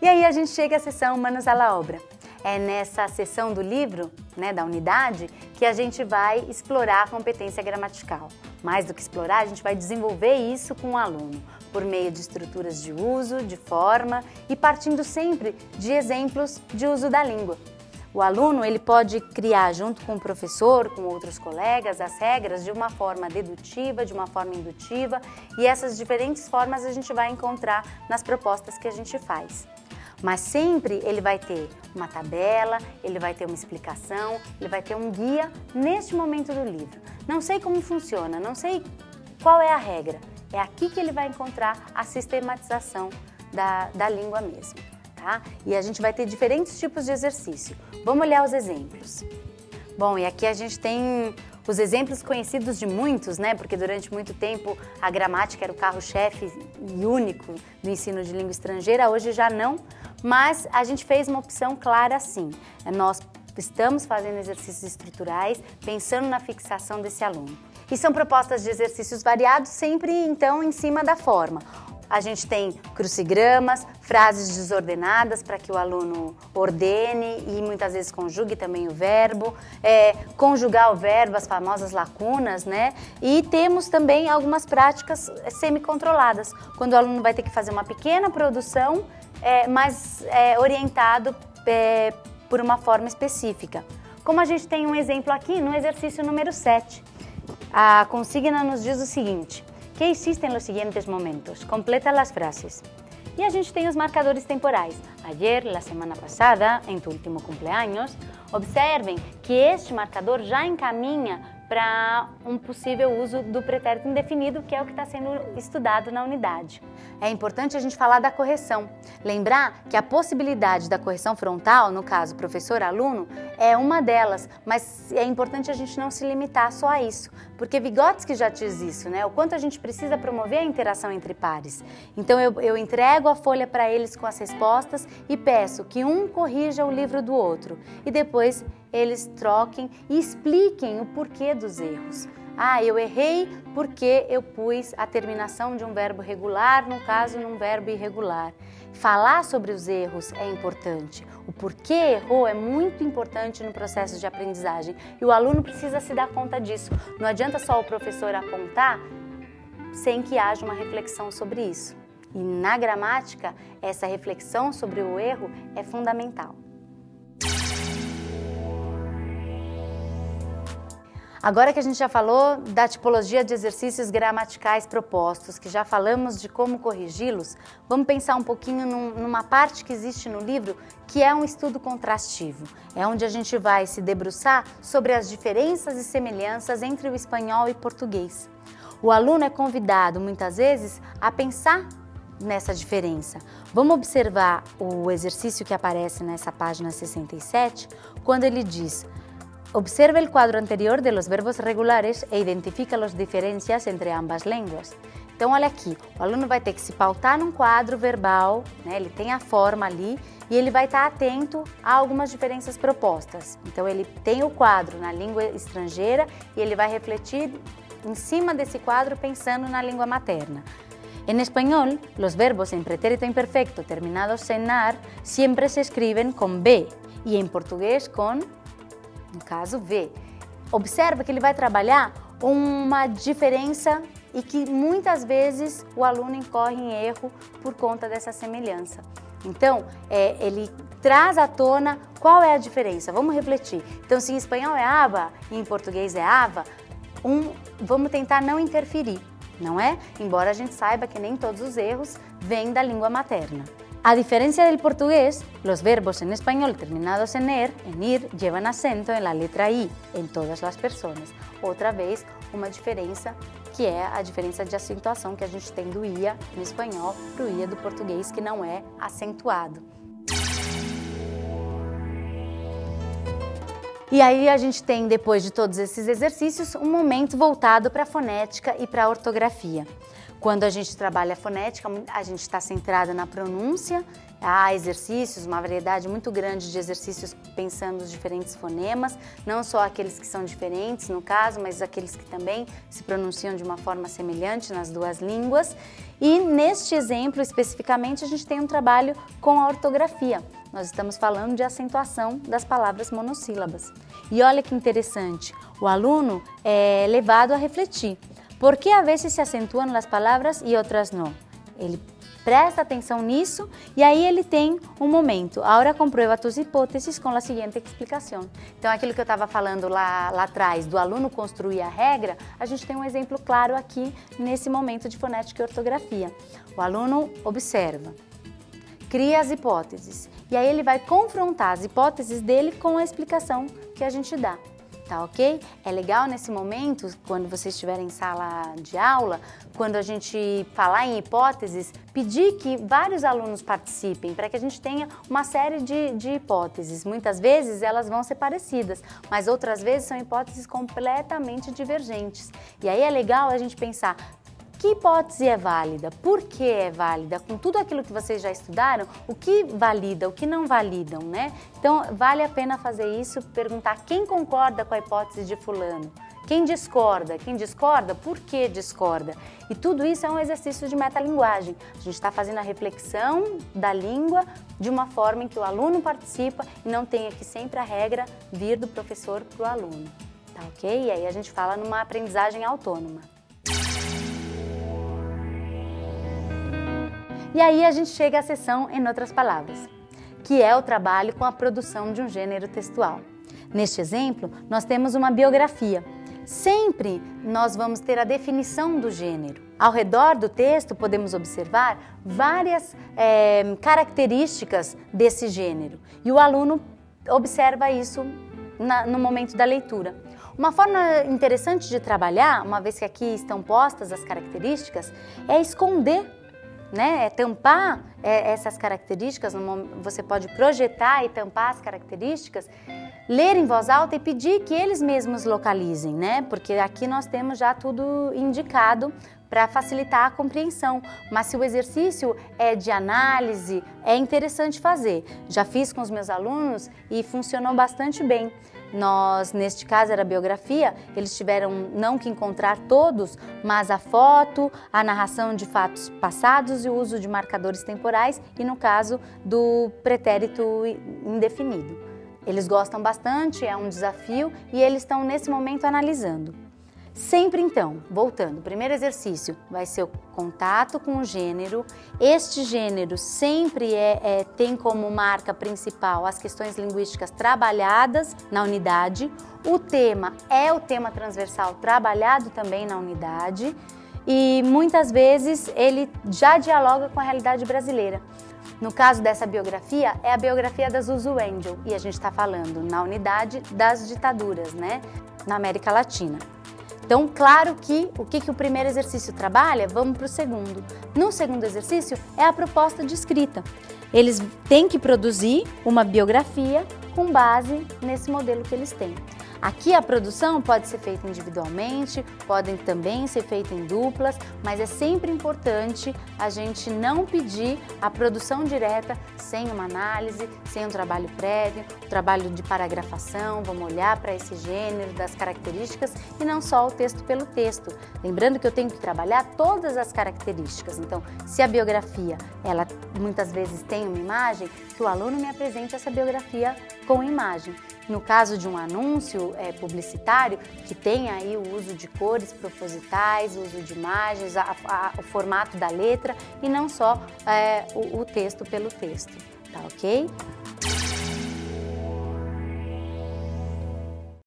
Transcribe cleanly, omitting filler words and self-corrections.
E aí a gente chega à sessão Manos à la Obra. É nessa sessão do livro, da unidade, que a gente vai explorar a competência gramatical. Mais do que explorar, a gente vai desenvolver isso com o aluno, por meio de estruturas de uso, de forma e partindo sempre de exemplos de uso da língua. O aluno ele pode criar, junto com o professor, com outros colegas, as regras de uma forma dedutiva, de uma forma indutiva, e essas diferentes formas a gente vai encontrar nas propostas que a gente faz. Mas sempre ele vai ter uma tabela, ele vai ter uma explicação, ele vai ter um guia neste momento do livro. Não sei como funciona, não sei qual é a regra. É aqui que ele vai encontrar a sistematização da língua mesmo, tá? E a gente vai ter diferentes tipos de exercício. Vamos olhar os exemplos. Bom, e aqui a gente tem os exemplos conhecidos de muitos, porque durante muito tempo a gramática era o carro-chefe e único do ensino de língua estrangeira, hoje já não, mas a gente fez uma opção clara assim. Nós estamos fazendo exercícios estruturais pensando na fixação desse aluno. E são propostas de exercícios variados, sempre então em cima da forma. A gente tem crucigramas, frases desordenadas para que o aluno ordene e muitas vezes conjugue também o verbo, conjugar o verbo, as famosas lacunas, E temos também algumas práticas semi-controladas, quando o aluno vai ter que fazer uma pequena produção, mas orientado por uma forma específica. Como a gente tem um exemplo aqui no exercício número 7. A consigna nos diz o seguinte: que hiciste en los siguientes momentos? Completa las frases. E a gente tem os marcadores temporais. Ayer, la semana pasada, en tu último cumpleaños. Observem que este marcador já encaminha para um possível uso do pretérito indefinido, que é o que está sendo estudado na unidade. É importante a gente falar da correção. Lembrar que a possibilidade da correção frontal, no caso professor-aluno, é uma delas, mas é importante a gente não se limitar só a isso, porque Vygotsky já diz isso, o quanto a gente precisa promover a interação entre pares. Então eu entrego a folha para eles com as respostas e peço que um corrija o livro do outro e depois eles troquem e expliquem o porquê dos erros. Eu errei porque eu pus a terminação de um verbo regular, no caso, num verbo irregular. Falar sobre os erros é importante. O porquê errou é muito importante no processo de aprendizagem e o aluno precisa se dar conta disso. Não adianta só o professor apontar sem que haja uma reflexão sobre isso. E na gramática, essa reflexão sobre o erro é fundamental. Agora que a gente já falou da tipologia de exercícios gramaticais propostos, que já falamos de como corrigi-los, vamos pensar um pouquinho numa parte que existe no livro, que é um estudo contrastivo. É onde a gente vai se debruçar sobre as diferenças e semelhanças entre o espanhol e português. O aluno é convidado, muitas vezes, a pensar nessa diferença. Vamos observar o exercício que aparece nessa página 67, quando ele diz: observa el cuadro anterior de los verbos regulares e identifica as diferenças entre ambas línguas. Então, olha aqui, o aluno vai ter que se pautar num quadro verbal, ele tem a forma ali e ele vai estar atento a algumas diferenças propostas. Então, ele tem o quadro na língua estrangeira e ele vai refletir em cima desse quadro pensando na língua materna. En español, los verbos en pretérito imperfecto terminados en ar siempre se escriben con B y en português com, no caso, V. Observa que ele vai trabalhar uma diferença e que muitas vezes o aluno incorre em erro por conta dessa semelhança. Então, ele traz à tona qual é a diferença. Vamos refletir. Então, se em espanhol é aba e em português é ava, vamos tentar não interferir, não é? Embora a gente saiba que nem todos os erros vêm da língua materna. A diferencia del portugués, los verbos en español terminados en ir, llevan acento en la letra I, en todas las personas. Outra vez, uma diferença que é a diferença de acentuação que a gente tem do IA no espanhol para o IA do português, que não é acentuado. E aí a gente tem, depois de todos esses exercícios, um momento voltado para a fonética e para a ortografia. Quando a gente trabalha a fonética, a gente está centrada na pronúncia, há exercícios, uma variedade muito grande de exercícios pensando os diferentes fonemas, não só aqueles que são diferentes no caso, mas aqueles que também se pronunciam de uma forma semelhante nas duas línguas. E neste exemplo especificamente a gente tem um trabalho com a ortografia. Nós estamos falando de acentuação das palavras monossílabas. E olha que interessante, o aluno é levado a refletir. ¿Por qué a veces se acentúan las palabras y otras no? Ele presta atenção nisso e aí ele tem um momento. Agora comprueba tus hipóteses com a seguinte explicação. Então, aquilo que eu estava falando lá atrás, do aluno construir a regra, a gente tem um exemplo claro aqui nesse momento de fonética e ortografia. O aluno observa, cria as hipóteses e aí ele vai confrontar as hipóteses dele com a explicação que a gente dá. Tá ok? É legal nesse momento, quando vocês estiverem em sala de aula, quando a gente falar em hipóteses, pedir que vários alunos participem, para que a gente tenha uma série de hipóteses. Muitas vezes elas vão ser parecidas, mas outras vezes são hipóteses completamente divergentes. E aí é legal a gente pensar, que hipótese é válida? Por que é válida? Com tudo aquilo que vocês já estudaram, o que valida, o que não validam, né? Então, vale a pena fazer isso, perguntar quem concorda com a hipótese de fulano, quem discorda, por que discorda? E tudo isso é um exercício de metalinguagem. A gente está fazendo a reflexão da língua de uma forma em que o aluno participa e não tenha que sempre a regra vir do professor para o aluno, tá ok? E aí a gente fala numa aprendizagem autônoma. E aí a gente chega à seção Em Outras Palavras, que é o trabalho com a produção de um gênero textual. Neste exemplo, nós temos uma biografia. Sempre nós vamos ter a definição do gênero. Ao redor do texto podemos observar várias características desse gênero e o aluno observa isso no momento da leitura. Uma forma interessante de trabalhar, uma vez que aqui estão postas as características, é esconder, né? É tampar essas características, você pode projetar e tampar as características, ler em voz alta e pedir que eles mesmos localizem, né? Porque aqui nós temos já tudo indicado para facilitar a compreensão, mas se o exercício é de análise, é interessante fazer. Já fiz com os meus alunos e funcionou bastante bem. Nós, neste caso era biografia, eles tiveram não que encontrar todos, mas a foto, a narração de fatos passados e o uso de marcadores temporais e no caso do pretérito indefinido. Eles gostam bastante, é um desafio e eles estão nesse momento analisando. Sempre então, voltando, o primeiro exercício vai ser o contato com o gênero. Este gênero sempre tem como marca principal as questões linguísticas trabalhadas na unidade. O tema é o tema transversal trabalhado também na unidade e muitas vezes ele já dialoga com a realidade brasileira. No caso dessa biografia, é a biografia da Zuzu Angel e a gente está falando na unidade das ditaduras, né, na América Latina. Então, claro que o que o primeiro exercício trabalha, vamos para o segundo. No segundo exercício é a proposta de escrita. Eles têm que produzir uma biografia com base nesse modelo que eles têm. Aqui a produção pode ser feita individualmente, podem também ser feita em duplas, mas é sempre importante a gente não pedir a produção direta sem uma análise, sem um trabalho prévio, um trabalho de paragrafação, vamos olhar para esse gênero, das características e não só o texto pelo texto. Lembrando que eu tenho que trabalhar todas as características, então se a biografia, ela muitas vezes tem uma imagem, que o aluno me apresente essa biografia com imagem. No caso de um anúncio publicitário, que tem aí o uso de cores propositais, o uso de imagens, o formato da letra e não só o texto pelo texto, tá ok?